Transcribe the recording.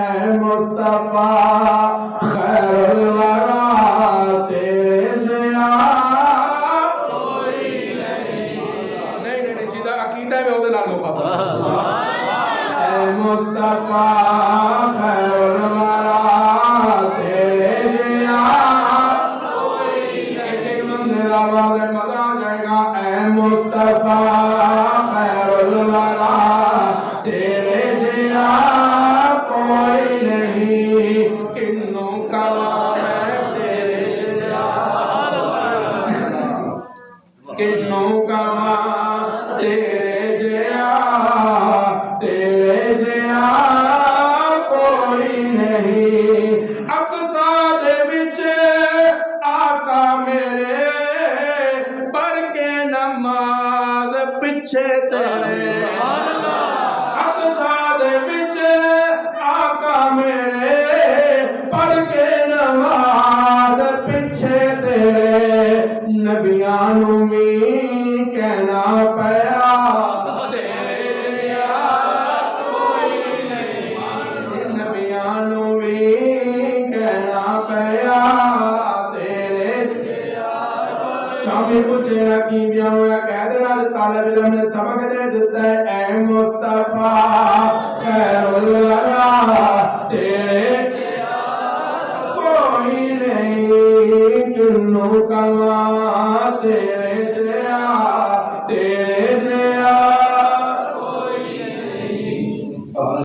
ऐ मुस्तफा खैरुल वरा तेरे जिया कोई नहीं जिदा अकीदा है ओदे नाल मुखातब ऐ मुस्तफा खैरुल वरा तेरे जिया कोई नहीं एक मंदिर आवाज़ मजा आ जाएगा ऐ मुस्तफा खैरुल वरा तेरे जिया कोई नहीं किन्नों का मैं तेरे जिया किन्नों का तेरे जिया कोई नहीं अक़सा दे विच आका मेरे पढ़ के नमाज पिछे तेरे अक़सा दे विच आका मेरे पढ़ के नमाज पिछे तेरे नबियां नू भी कहना पया तेरे जिया कोई नहीं नबियां नू भी कहना पया तेरे शामी पूछे ना की ब्याह होया कह दे नाल तालिब इल्म ने सबक दे दिता है ऐ मुस्तफा खैरुल वरा तेरे कोई नहीं किन्नों का तेरे जिया